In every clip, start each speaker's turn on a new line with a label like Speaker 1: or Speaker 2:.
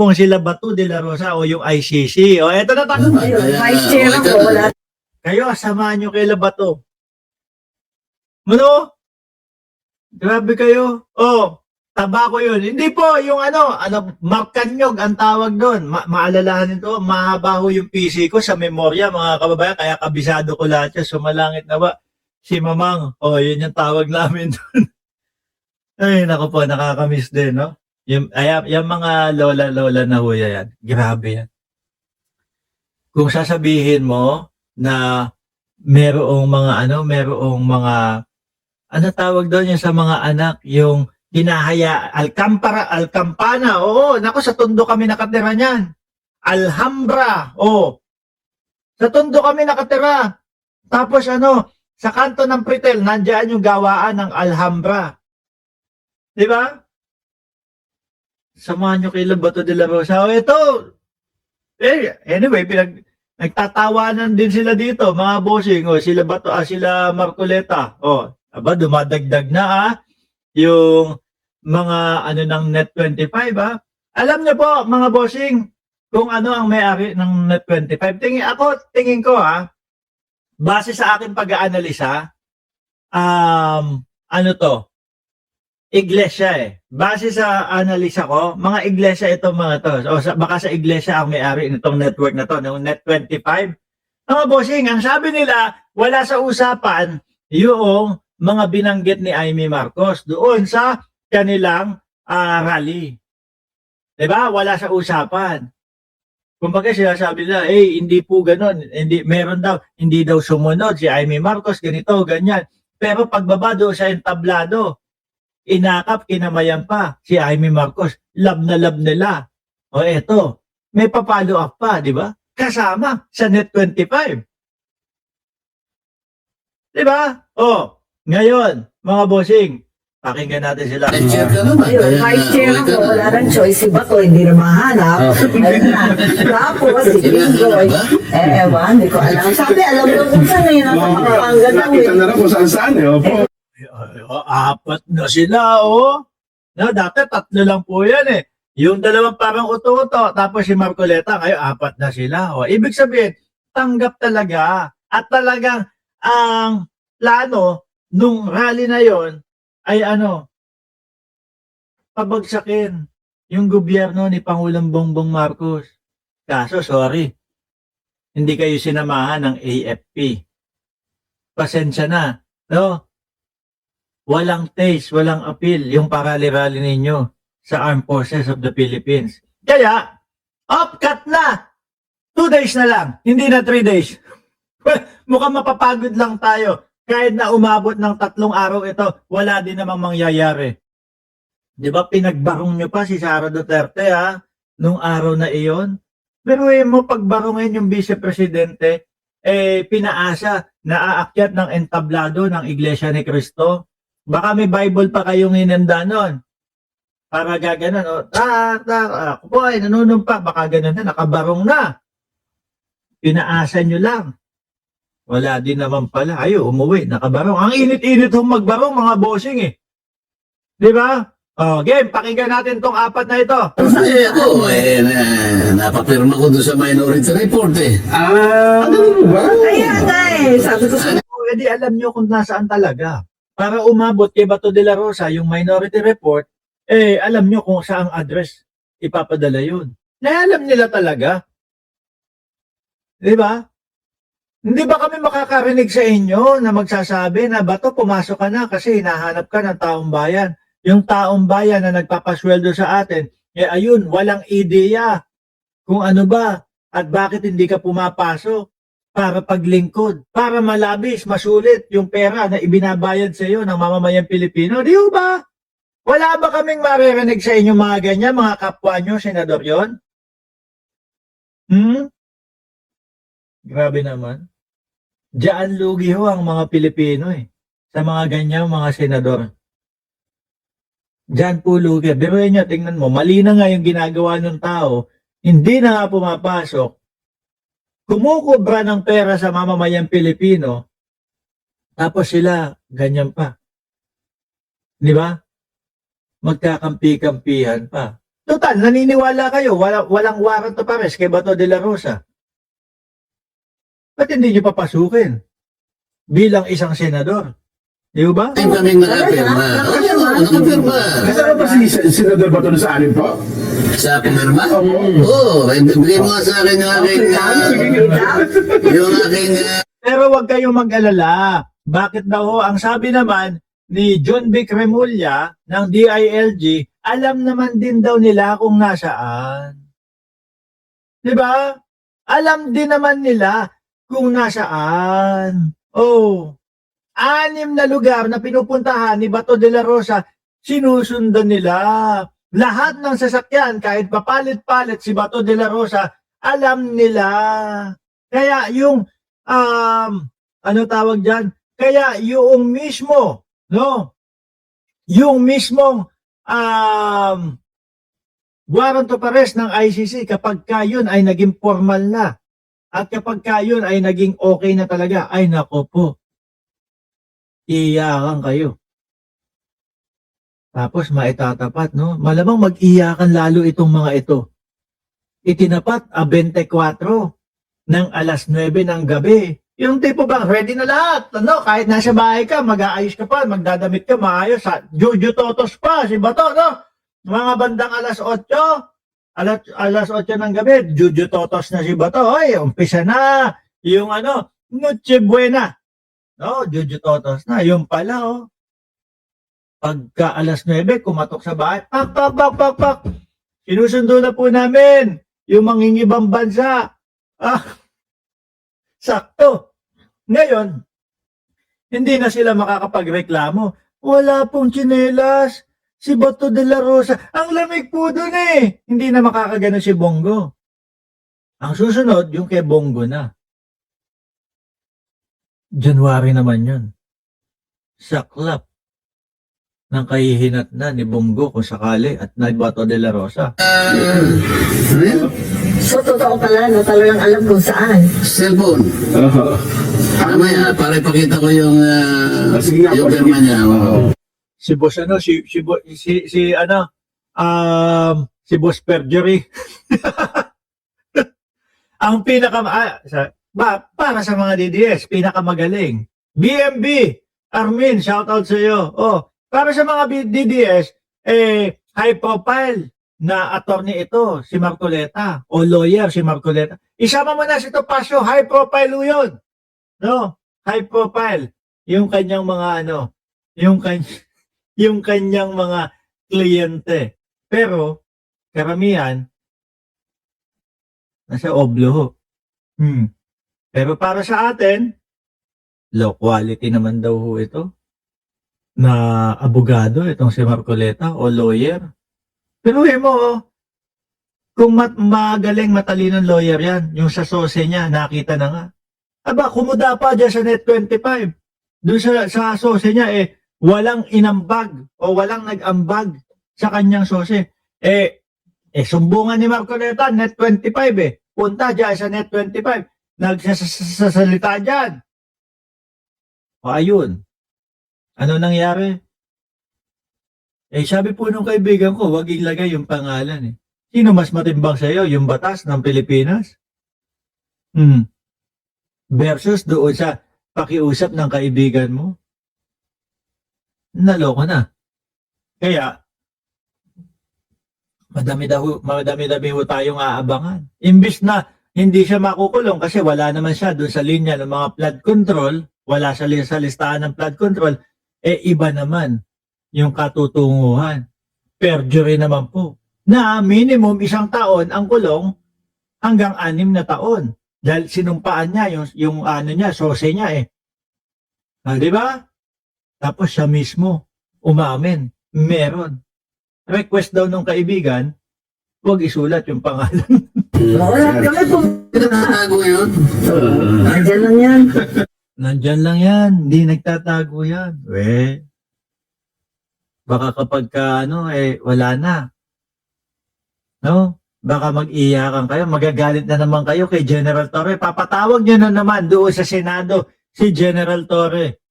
Speaker 1: pong sila Bato de la Rosa o yung ICC. O, eto na tayo.
Speaker 2: Vice Chair ako, wala.
Speaker 1: Kayo, samahan nyo kay Labato. Ano? Grabe kayo. Oh, tabako yun. Hindi po, yung Markanyog ang tawag doon. Maalalahan nito, mahaba ho yung PC ko sa memorya, mga kababayan, kaya kabisado ko lahat yan. Sumalangit na ba? Si Mamang. Oh, yun yung tawag namin doon. Ay, naku po, nakakamiss din, no? Yung mga lola-lola na ho yan. Grabe yan. Kung sasabihin mo na merong mga ano tawag doon yung sa mga anak, yung hinahaya, Alcampana, oo, naku, sa Tondo kami nakatira niyan. Alhambra, oo. Sa Tondo kami nakatira. Tapos sa kanto ng Pretel, nandiyan yung gawaan ng Alhambra. Di ba? Samahan nyo kay Labato de la Rosa. O ito, anyway, nagtatawanan din sila dito, mga bossing, sila Bato, sila Marcoleta. Aba, dumadagdag na yung mga ng Net25 Alam niyo po, mga bossing, kung ano ang may-ari ng Net25. Tingin ko base sa aking pag-aanalisa, iglesia Base sa analisa ko, mga iglesia itong mga to. Baka sa iglesia ang may-ari nitong network na to, ng Net25. Mga bossing, ang sabi nila, wala sa usapan yung mga binanggit ni Amy Marcos doon sa kanilang rally. Diba? Wala sa usapan. Kumbaga sinasabi nila, hindi po ganon. Hindi daw sumunod si Amy Marcos, ganito, ganyan. Pero pagbaba doon sa entablado, inakap, kinamayan pa si Amy Marcos. Love na love nila. Eto, may pa-follow up pa, di ba? Kasama sa Net25. Di ba? Ngayon, mga bossing, pakinggan natin sila.
Speaker 2: Vice Chair ako, wala nang choice. Si Bato, hindi na mahanap. Ayun na. Tapos, si Bingoy. Ewan, hindi ko alam. Sabi, alam mo kung saan na yun ang Pampanga daw.
Speaker 3: Nakita na rin kung saan-saan opo.
Speaker 1: Apat na sila, dati 3 lang po yan Yung dalawang parang uto-uto, tapos si Marcoleta, ngayon 4 na sila. Ibig sabihin, tanggap talaga. At talagang ang plano nung rally na yon ay pabagsakin yung gobyerno ni Pangulong Bongbong Marcos. Kaso, sorry, hindi kayo sinamahan ng AFP. Pasensya na, no? Walang taste, walang appeal yung parali-rally ninyo sa Armed Forces of the Philippines. Kaya, cut na! 2 days na lang, hindi na 3 days. Mukhang mapapagod lang tayo. Kahit na umabot ng 3 araw ito, wala din namang mangyayari. Di ba, pinagbarong nyo pa si Sara Duterte, nung araw na iyon? Pero mo pagbarongin yung vice-presidente, pinaasa na aakyat ng entablado ng Iglesia ni Cristo. Baka may Bible pa kayong hinanda nun. Para gaganon, ako po ay nanunumpa, baka ganon na, nakabarong na. Pinaasa nyo lang. Wala din naman pala. Umuwi, nakabarong. Ang init-init hong magbarong, mga bossing Di ba? Game, pakinggan natin tong 4 na ito.
Speaker 4: Ako, napapirma ko doon sa Minority Report
Speaker 3: Ano ba?
Speaker 2: Ayan, sabi ko sa
Speaker 1: Hindi alam nyo kung nasaan talaga. Para umabot kay Bato de la Rosa, yung Minority Report, alam nyo kung saang address ipapadala yun. Alam nila talaga. Di ba? Hindi ba kami makakarinig sa inyo na magsasabi na Bato, pumasok ka na kasi hinahanap ka ng taong bayan. Yung taong bayan na nagpapasweldo sa atin, ayun, walang ideya kung ano ba at bakit hindi ka pumapasok para paglingkod, para malabis, masulit yung pera na ibinabayad sa iyo ng mamamayang Pilipino. Di ba? Wala ba kaming maririnig sa inyo mga ganyan, mga kapwa nyo, senador yon? Grabe naman. Diyan lugi ho ang mga Pilipino sa mga ganyang mga senador. Diyan po lugi. Biruin nyo, tingnan mo, mali na nga yung ginagawa ng tao, hindi na nga pumapasok, kumukubra ng pera sa mamamayang Pilipino, tapos sila, ganyan pa. Di ba? Magkakampi-kampihan pa. Total, naniniwala kayo, walang warrant of arrest kay Bato de la Rosa. Ba't hindi nyo papasukin bilang isang senador? Di ba?
Speaker 4: Yung kaming nakapirma. Nakapirma.
Speaker 3: Kasama ba si Senador Bato sa anin po?
Speaker 4: Sa pumirma? Oo. Bigay mo nga sa akin yung aking... yung aking...
Speaker 1: Pero huwag kayong mag-alala. Bakit daw ho? Ang sabi naman ni John B. Cremulya ng DILG, alam naman din daw nila kung nasaan. Di ba? Alam din naman nila kung nasaan. Oh, 6 na lugar na pinupuntahan ni Bato de la Rosa, sinusundan nila. Lahat ng sasakyan, kahit papalit-palit si Bato de la Rosa, alam nila. Kaya yung, ano tawag dyan? Kaya yung mismo, no? Yung mismong, warrant of arrest ng ICC, kapag yun ay naging formal na, at kapag yun ay naging okay na talaga, ay nako po, iyakan kayo. Tapos maitatapat, no? Malamang mag-iyakan lalo itong mga ito. Itinapat 24 ng alas 9 ng gabi. Yung tipo bang ready na lahat, ano? Kahit nasa bahay ka, mag-aayos ka pa, magdadamit ka, maayos. Juju Totos pa, si Bato, no? Mga bandang alas 8, alas 8 ng gabi, Juju Totos na si Bato. Oy, umpisa na yung ano, Noche Buena. No, Juju Totos na. Yung pala, oh. Pagka alas 9, kumatok sa bahay, pak, pak, pak, pak, pak. Sinusundo na po namin yung mangingibang bansa. Sakto. Ngayon, hindi na sila makakapagreklamo. Wala pong tsinelas. Si Bato de la Rosa. Ang lamig po dun eh. Hindi na makakagano si Bongo. Ang susunod, yung kay Bongo na. January naman yun. Saklap ng kahihinat na ni Bongo kung sakali at na Bato de la Rosa.
Speaker 2: So, totoo pala, no? Talagang alam kung saan.
Speaker 4: Cellphone.
Speaker 3: Oo.
Speaker 4: Mamaya, para ipakita ko yung...
Speaker 3: Sige nga po,
Speaker 4: yung
Speaker 3: sige.
Speaker 4: pirma niya.
Speaker 1: Si Boss ano, si Boss Perjury. Ang para sa mga DDS, pinakamagaling. BMB, Armin, shoutout sa iyo. Oh, para sa mga DDS, high profile na attorney ito, si Marcoleta, o lawyer si Marcoleta. Isama mo na si Topacio, high profile yun. No? High profile. Yung kanyang mga yung kanyang mga kliyente. Pero, karamihan, nasa oblo ho. Pero para sa atin, low quality naman daw ho ito, na abogado, itong si Marcoleta, o lawyer. Pero mo, kung magaling matalinong lawyer yan, yung sa sose niya, nakita na nga. Aba, kumuda pa dyan sa Net25. Doon sa sose niya, walang inambag o walang nag-ambag sa kanyang sose. Sumbungan ni Marcoleta, Net25 Punta dyan sa Net25. Nagsasalita dyan. O ayun. Ano nangyari? Sabi po nung kaibigan ko, wag ilagay yung pangalan Sino mas matimbang sa iyo? Yung batas ng Pilipinas? Versus doon sa pakiusap ng kaibigan mo? Naloko na. Kaya, madami-dami ho tayong aabangan. Imbis na hindi siya makukulong kasi wala naman siya doon sa linya ng mga flood control, wala sa listahan ng flood control, iba naman yung katutunguhan. Perjury naman po. Na minimum 1 taon ang kulong hanggang 6 na taon. Dahil sinumpaan niya yung ano niya, sose niya di ba? Tapos siya mismo umamin. Meron. Request daw ng kaibigan, huwag isulat yung pangalan.
Speaker 2: Wala kami po.
Speaker 4: Pinatago yun.
Speaker 2: Nandiyan lang yan.
Speaker 1: Nandyan lang yan. Hindi nagtatago yan. Baka kapag wala na. No? Baka mag-iyakan kayo. Magagalit na naman kayo kay General Torre. Papatawag nyo na naman doon sa Senado si General Torre.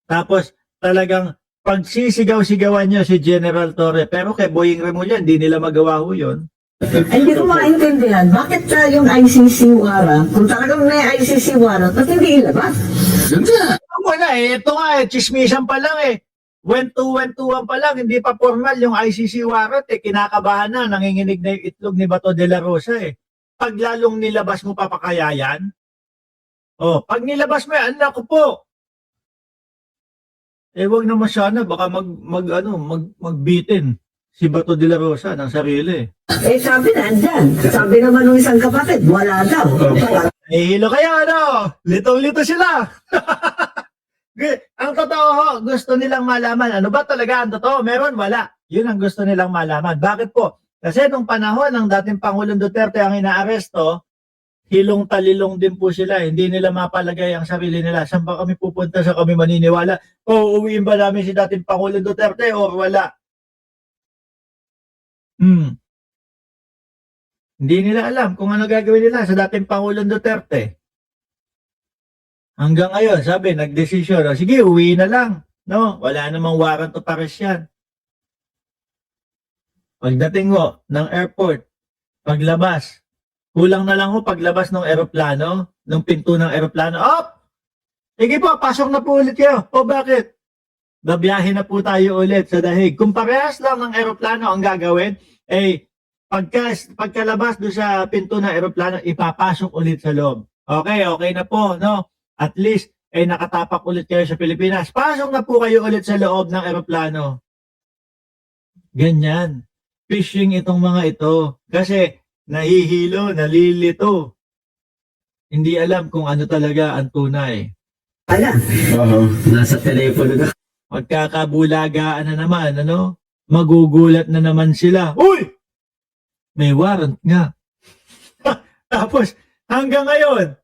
Speaker 1: Tapos talagang pagsisigaw-sigawan nyo si General Torre, pero kay Boying Remulla, hindi nila magawa ho yun.
Speaker 2: Hindi ko maintindihan, bakit yung ICC warrant, kung talagang may ICC warrant, ba't hindi ilabas?
Speaker 4: Ganda.
Speaker 1: Ako na ito nga chismisan pa lang Went-to-one pa lang, hindi pa formal yung ICC warrant kinakabahan na, nanginginig na yung itlog ni Bato de la Rosa Pag lalong nilabas mo pa kaya yan? Pag nilabas mo yan, naku po. Wag naman sana, baka magbitin si Bato de la Rosa ng sarili.
Speaker 2: Sabi nandyan. Sabi naman ng isang kapatid, wala daw.
Speaker 1: Hilo kayo, Litong-lito sila. Ang totoo ho, gusto nilang malaman. Ano ba talaga ang totoo? Meron, wala. Yun ang gusto nilang malaman. Bakit po? Kasi nung panahon ng dating Pangulong Duterte ang inaaresto, hilong-talilong din po sila. Hindi nila mapalagay ang sarili nila. Saan ba kami pupunta sa kami maniniwala? Uuwiin ba namin si dating Pangulong Duterte o wala? Hindi nila alam kung ano gagawin nila sa dating Pangulong Duterte. Hanggang ngayon, sabi, nagdesisyon, sige, uwi na lang. No, wala namang warrant of arrest yan. Pagdating ho ng airport, paglabas, kulang na lang ho paglabas ng eroplano, ng pinto ng eroplano. Sige po, pasok na po ulit kayo. Bakit? Babiyahin na po tayo ulit sa dahig. Kung parehas lang ng eroplano ang gagawin, pagkalabas doon sa pinto ng eroplano, ipapasok ulit sa loob. Okay na po, no? At least, nakatapak ulit kayo sa Pilipinas. Pasok na po kayo ulit sa loob ng eroplano. Ganyan. Fishing itong mga ito. Kasi, nahihilo, nalilito. Hindi alam kung ano talaga ang tunay.
Speaker 5: Nasa telepono na.
Speaker 1: Magkakabulagaan na naman, Magugulat na naman sila. Uy! May warrant nga. Tapos, hanggang ngayon,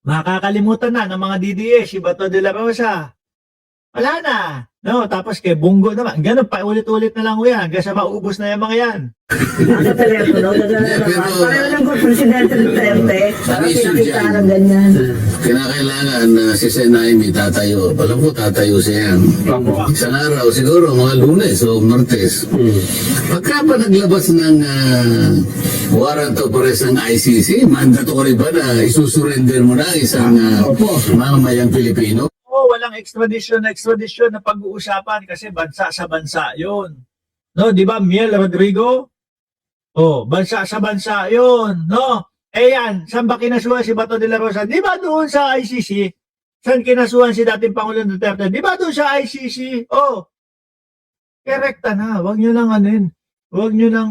Speaker 1: makakalimutan na ng mga DDS, si Bato de la Rosa. Wala na. No, tapos kay Bungo naman. Ganun pa, ulit-ulit na lang yan. Hanggang sa maubos na yung mga yan.
Speaker 2: Nasa telepono, naglalabas. Pareho lang kung Presidente Duterte, parang pinakita ng ganyan.
Speaker 4: Kinakailangan na si Senay tatayo. Alam ko tatayo siya yan. Isang araw, siguro mga Lunes o Martes. Pagka pa naglabas ng warrant of arrest ng ICC, mandatory ba na isusurrender mo na isang mamamayang Pilipino?
Speaker 1: Walang extradition na pag-uusapan kasi bansa sa bansa yun. No, di ba, Miel Rodrigo? Bansa sa bansa yun, no? Yan, saan ba kinasuhan si Bato de la Rosa? Di ba doon sa ICC? Saan kinasuhan si dating Pangulong Duterte? Di ba doon sa ICC? Korekta na. Huwag nyo lang Huwag nyo lang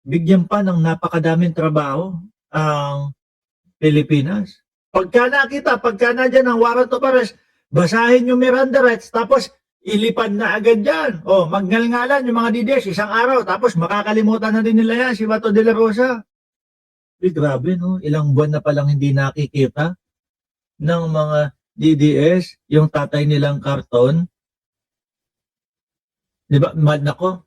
Speaker 1: bigyan pa ng napakadaming trabaho ang Pilipinas. Pagka nandiyan ang warrant of arrest, basahin yung Miranda rights, tapos ilipad na agad yan. Magngalngalan yung mga DDS isang araw, tapos makakalimutan na din nila yan, si Bato de la Rosa. Grabe, no? Ilang buwan na palang hindi nakikita ng mga DDS, yung tatay nilang karton. Di ba? Mad nako.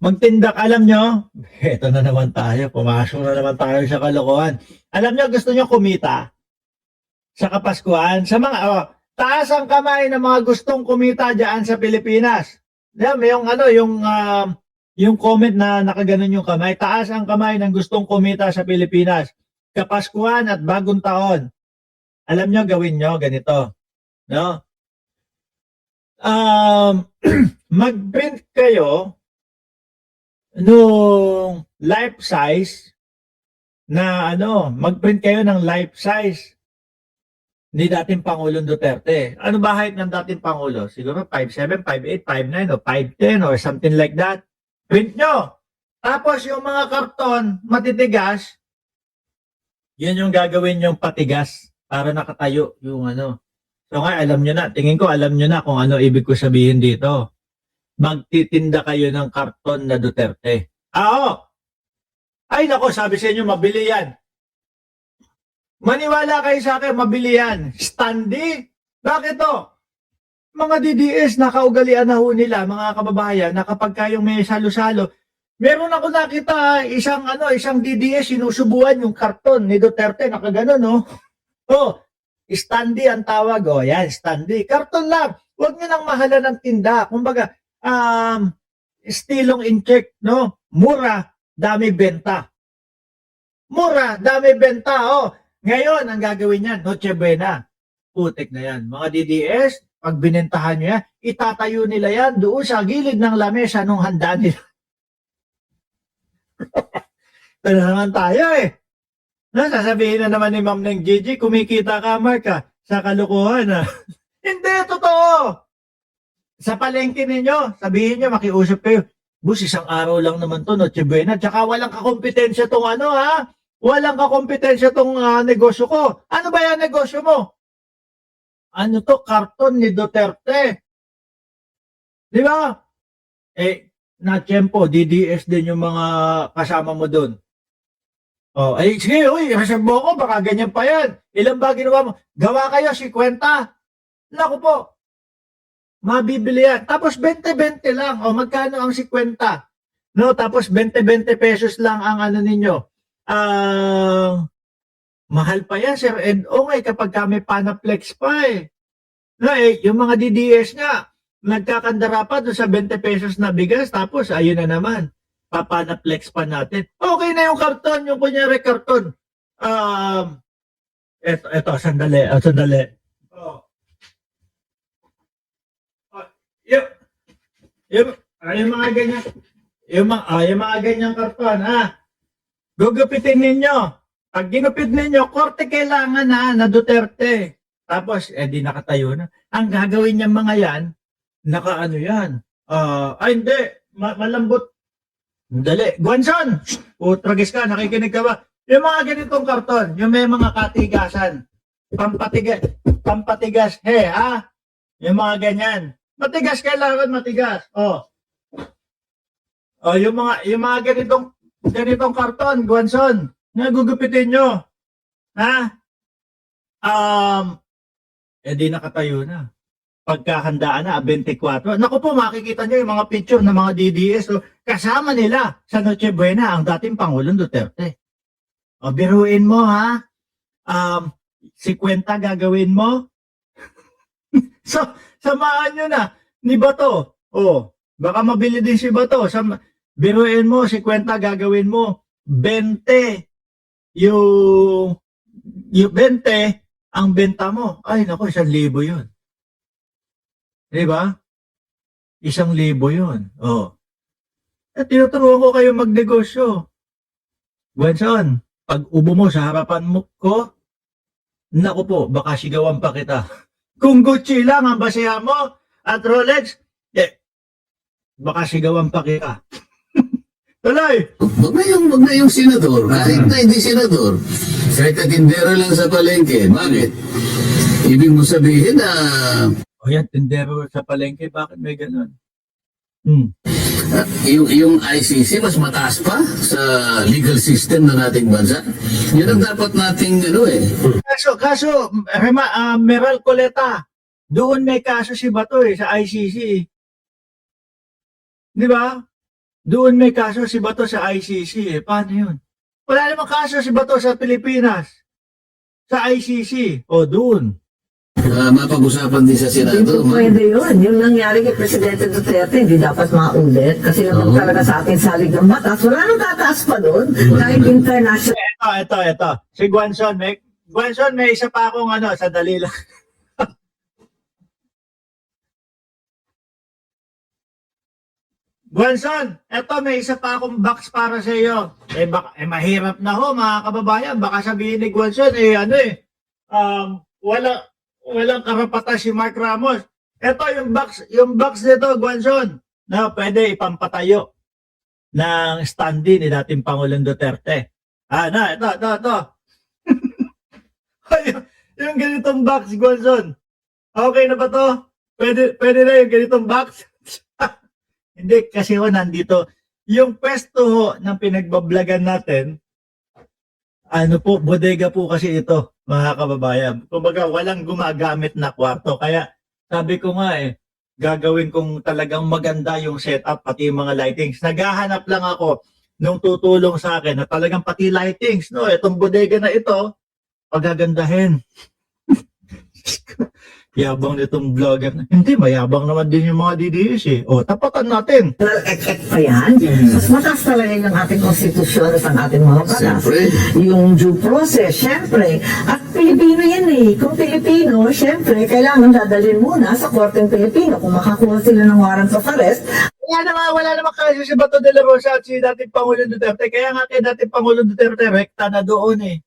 Speaker 1: Magtindak, alam nyo, eto na naman tayo, pumasok na naman tayo sa kalokohan. Alam nyo, gusto nyo kumita sa Kapaskuhan? Sa mga, taas ang kamay ng mga gustong kumita dyan sa Pilipinas. Yung comment na nakaganon yung kamay, taas ang kamay ng gustong kumita sa Pilipinas. Kapaskuhan at bagong taon. Alam nyo, gawin nyo ganito. No? Mag-print kayo nung life size na mag-print kayo ng life size ni dating Pangulong Duterte. Ano ba height ng dating Pangulo? Siguro 5'7", 5'8", 5'9", o 5'10", or something like that. Print nyo. Tapos yung mga karton, matitigas, yan yung gagawin yung patigas para nakatayo yung So nga, alam nyo na. Tingin ko, alam nyo na kung ano ibig ko sabihin dito. Magtitinda kayo ng karton na Duterte. Ay nako, sabi sa inyo, mabili yan. Maniwala kayo sa akin, mabili yan. Standy? Bakit to? Mga DDS, nakaugalian na ho nila, mga kababayan, na kapag kayong may salo-salo, meron ako nakita isang DDS, sinusubuan yung karton ni Duterte, nakaganon, no? Standee ang tawag. O, yan, standee. Karton lang. Huwag nyo nang mahalan ng tinda. Kumbaga, estilong in-check, no? Mura, dami benta. Mura, dami benta. Oh, ngayon, ang gagawin niyan, Noche Buena. Putik na yan. Mga DDS, pag binentahan nyo yan, itatayo nila yan doon sa gilid ng lamesa nung handa nila. Ito na naman tayo eh. No, sasabihin na naman ni Ma'am Neng Gigi, kumikita ka, Mark, sa kalukuhan. Hindi, totoo. Sa palengke ninyo, sabihin nyo, makiusap kayo. Bus, isang araw lang naman to, Noche Buena. Tsaka walang kakompetensya tong ano, ha? Walang kakompetensya tong negosyo ko. Ano ba yan negosyo mo? Ano to? Karton ni Duterte. Di ba? Na tiyempo, DDS din yung mga kasama mo doon. Oh, ay sige, uy, reserve mo ko, baka ganyan pa yan. Ilan ba ginawa mo? Gawa kayo, 50. Naku po. Mabibili yan. Tapos 20-20 lang. O, magkano ang 50? No, tapos 20-20 pesos lang ang ano ninyo. Mahal pa yan, Sir Ed Ongay, kapag kami Panaflex pa eh. No, yung mga DDS nga, nagkakandara pa doon sa 20 pesos na bigas, tapos ayun na naman. Papanaflex pa natin. Okay na yung karton, yung kunyari karton. Eto, sandali. Oh. Yung mga ganyan, yung mga ganyang karton, gugupitin ninyo. Pag ginupit ninyo, korte kailangan na Duterte. Tapos, di nakatayo na. Ang gagawin niya mga yan, nakaano yan. Hindi, malambot. Dali. Guanson! Tragis ka, nakikinig ka ba? Yung mga ganitong karton, yung may mga katigasan, pampatigas, yung mga ganyan. Matigas, kailangan matigas. Yung mga ganitong karton, Guanson, nagugupitin nyo. Di nakatayo na. Pagkahandaan na, 24. Naku po, makikita nyo yung mga picture ng mga DDS. So, kasama nila sa Noche Buena ang dating Pangulong Duterte. Biruin mo, 50 gagawin mo. So, samahan nyo na ni Bato. Baka mabili din si Bato. Biruin mo, 50 gagawin mo. 20 yung 20 ang benta mo. Ay, naku, 1,000 yun. Diba? 1,000 yun. At tinuturuan ko kayo magnegosyo. Gwenson, pag ubo mo sa harapan mo ko, naku po, baka sigawan pa kita. Kung Gucci lang ang basehan mo at Rolex, baka sigawan pa kita. Tuloy!
Speaker 4: Wag na yung senador. Kahit na hindi senador. Kahit tindero lang sa palengke. Bakit? Ibig mo sabihin na
Speaker 1: Yan, tindero sa palengke, bakit may ganun?
Speaker 4: yung ICC mas mataas pa sa legal system ng ating bansa. Yun ang dapat nating
Speaker 1: Kaso, Meral Coleta, doon may kaso si Bato sa ICC. Di ba? Doon may kaso si Bato sa ICC. Paano yun? Wala namang kaso si Bato sa Pilipinas. Sa ICC. Doon.
Speaker 4: Mapag-usapan din sa
Speaker 2: Hindi
Speaker 4: Senado.
Speaker 2: po pwede yun. Yung nangyari kay Presidente Duterte, hindi dapat maulit. Kasi naman talaga sa ating salig ng batas. Wala nang tataas pa doon. Kahit international.
Speaker 1: Ito. Si Guanson, may isa pa akong sa dali lang. Guanson, may isa pa akong box para sa iyo. Mahirap na ho, mga kababayan. Baka sabihin ni Guanson, walang karapatan si Mark Ramos. Ito yung box nito, Guanson, na pwede ipampatayo ng standee ni dating Pangulong Duterte. Ito. Yung ganitong box, Guanson. Okay na ba to? Pwede na yung ganitong box? Hindi, kasi nandito. Yung pwesto ng pinagbablagan natin, bodega po kasi ito, mga kababayan. Kumbaga, walang gumagamit na kwarto. Kaya, sabi ko nga gagawin kong talagang maganda yung setup, pati yung mga lightings. Naghahanap lang ako nung tutulong sa akin na talagang pati lightings, itong bodega na ito, pagagandahin. Yabang nitong vlogger. Hindi, mayabang naman din yung mga DDS eh. O, tapatan natin.
Speaker 2: ek pa yan. Mas mataas talaga yung ating konstitusyon at ang ating mga batas.
Speaker 4: Siyempre.
Speaker 2: Yung due process, syempre. At Pilipino yan eh. Kung Pilipino, syempre, kailangan dadalhin muna sa korteng Pilipino. Kung makakuha sila ng warrant of arrest,
Speaker 1: Wala naman kaso si Bato de la Rosa at si dating Pangulong Duterte. Kaya nga kay dating Pangulong Duterte, rekta na doon eh.